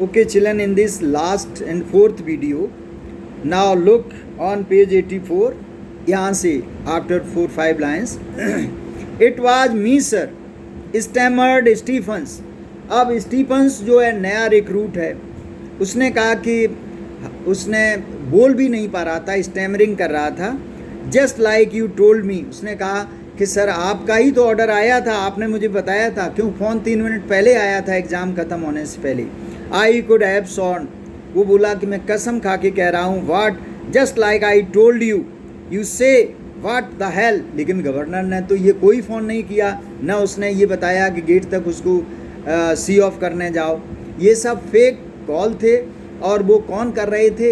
Okay, children, in this last and fourth video, now look on page 84. यहाँ से after 4-5 lines. It was me, sir. Stammered Stephens. अब Stephen's जो है नया recruit है, उसने कहा कि उसने बोल भी नहीं पा रहा था, स्टैमरिंग कर रहा था. Just like you told me. उसने कहा कि सर आपका ही तो ऑर्डर आया था, आपने मुझे बताया था. क्यों? फ़ोन 3 मिनट पहले आया था एग्ज़ाम ख़त्म होने से पहले. I could have sworn. वो बोला कि मैं कसम खा के कह रहा हूँ. What? Just like I told you. You say what the hell. लेकिन गवर्नर ने तो ये कोई फ़ोन नहीं किया, ना उसने ये बताया कि गेट तक उसको सी ऑफ करने जाओ. ये सब फेक कॉल थे. और वो कौन कर रहे थे?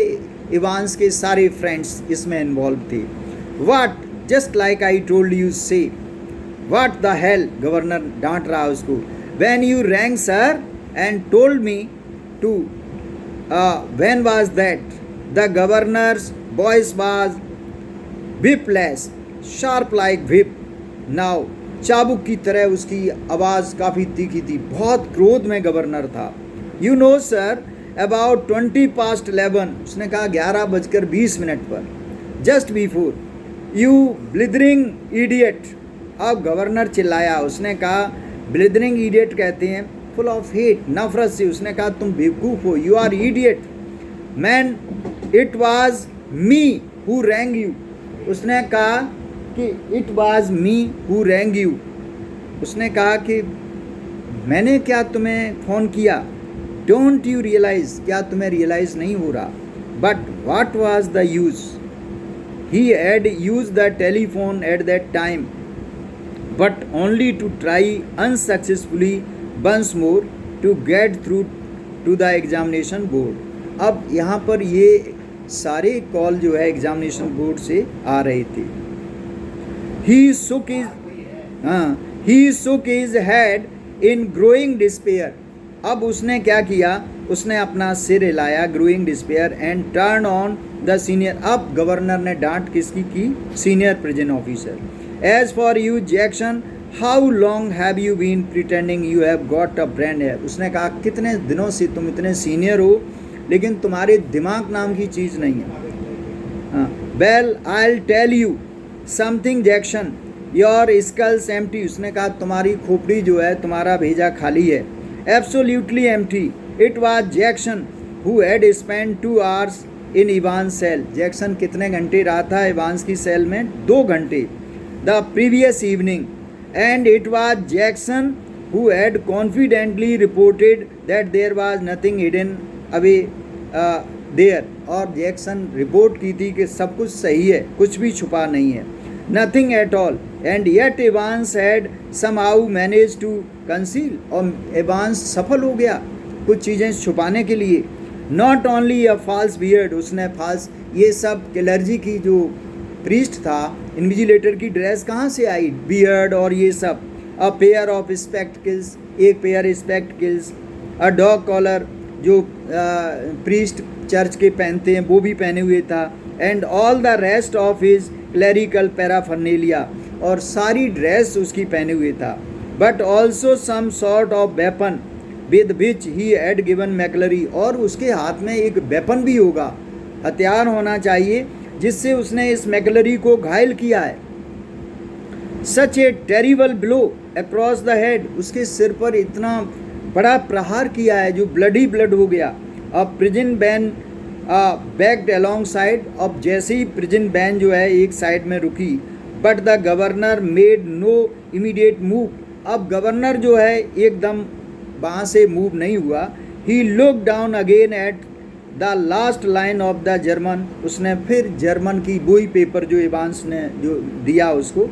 इवांस के सारे फ्रेंड्स इसमें इन्वॉल्व थे. What? Just like I told you say. What the hell. Governor डांट रहा उसको. When you rang sir and told me to. When was that? The governor's voice was whipless, sharp like whip. Now, चाबुक की तरह उसकी आवाज़ काफ़ी तीखी थी. बहुत क्रोध में गवर्नर था. You know sir about 11:20. उसने कहा 11:20 पर. Just before. You blithering idiot. अब गवर्नर चिल्लाया. उसने कहा ब्लिदरिंग इडियट कहते हैं फुल ऑफ हेट, नफरत से. उसने कहा तुम बेवकूफ़ हो. You are idiot man. It was me who rang you. उसने कहा कि it was me who rang you. उसने कहा कि मैंने क्या तुम्हें फ़ोन किया. Don't you realise. क्या तुम्हें रियलाइज़ नहीं हो रहा? But what was the use. He had use the telephone at that time but only to try unsuccessfully once more to get through to the examination board. अब यहाँ पर ये सारे कॉल जो है एग्जामिनेशन बोर्ड से आ रहे थे. He shook his head in growing despair. अब उसने क्या किया? उसने अपना सिर हिलाया. Growing despair and turn on the senior. अब गवर्नर ने डांट किसकी की? Senior prison officer. As for you Jackson how long have you been pretending you have got a brain है. उसने कहा कितने दिनों से तुम इतने सीनियर हो लेकिन तुम्हारे दिमाग नाम की चीज़ नहीं है. Well I will tell you something Jackson your skull's empty. उसने कहा तुम्हारी खोपड़ी जो है, तुम्हारा भेजा खाली है. Absolutely empty. It was Jackson who had spend 2 hours in Evans cell. Jackson कितने घंटे रहा था इवांस की सेल में? 2 घंटे. The previous evening. And it was Jackson who had confidently reported that there was nothing hidden away there. और Jackson report की थी कि सब कुछ सही है, कुछ भी छुपा नहीं है. Nothing at all. And yet Evans had somehow manage to conceal. और इवांस सफल हो गया कुछ चीज़ें छुपाने के लिए. Not only a false beard. उसने फॉल्स ये सब क्लर्जी की जो प्रीस्ट था, इन्विजिलेटर की ड्रेस कहाँ से आई? बियर्ड और ये सब. A pair of spectacles. एक pair spectacles. A dog collar जो प्रीस्ट चर्च के पहनते हैं वो भी पहने हुए था. And all the rest of his clerical paraphernalia. और सारी ड्रेस उसकी पहने हुए था. But also some sort of weapon with which he had given McCleary. और उसके हाथ में एक वेपन भी होगा, हथियार होना चाहिए जिससे उसने इस मैकलरी को घायल किया है. Such a terrible blow across the head. उसके सिर पर इतना बड़ा प्रहार किया है जो ब्लड ही ब्लड हो गया. अब prison ban backed along side. अब जैसे ही प्रिजन बैन जो है एक साइड में रुकी. But the governor made no immediate move. अब गवर्नर जो है एकदम वहाँ से मूव नहीं हुआ. He look down again at the last line of the sermon. उसने फिर जर्मन की वही पेपर जो इवांस ने जो दिया उसको.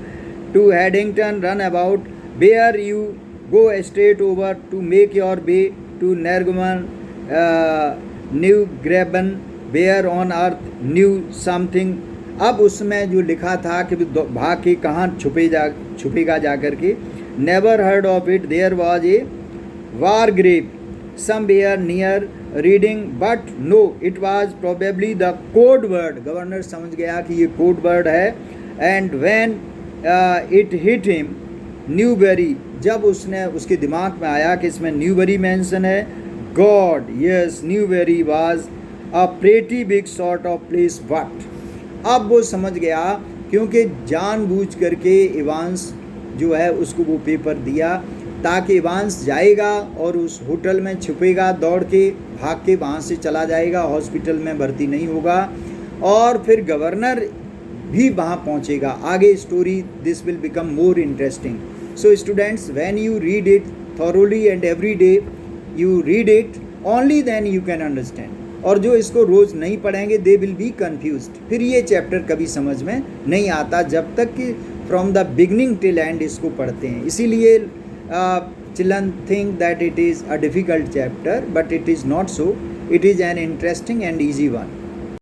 To Headington run about where you go straight over to make your way to Nerguman, New Graben, where on earth knew something. अब उसमें जो लिखा था कि भाग के कहाँ छुपेगा जा कर के. Never heard of it. There was a war grave somewhere near Reading, but no, it was probably the code word. Governor समझ गया कि ये कोड वर्ड है. And when it hit him Newbery. जब उसने उसके दिमाग में आया कि इसमें न्यूबेरी मेंशन है, God, yes, Newberry was a pretty big sort of place, but अब वो समझ गया, क्योंकि जानबूझ करके इवांस जो है उसको वो पेपर दिया ताकि इवांस जाएगा और उस होटल में छुपेगा, दौड़ के भाग के वहाँ से चला जाएगा, हॉस्पिटल में भर्ती नहीं होगा, और फिर गवर्नर भी वहाँ पहुँचेगा। आगे story this will become more interesting. So students, when you read it thoroughly and every day you read it, only then you can understand। और जो इसको रोज़ नहीं पढ़ेंगे they will be confused, फिर ये चैप्टर कभी समझ में नहीं आता जब तक कि from the beginning till end इसको पढ़ते हैं। इसीलिए children think that it is a difficult chapter, but it is not so, it is an interesting and easy one।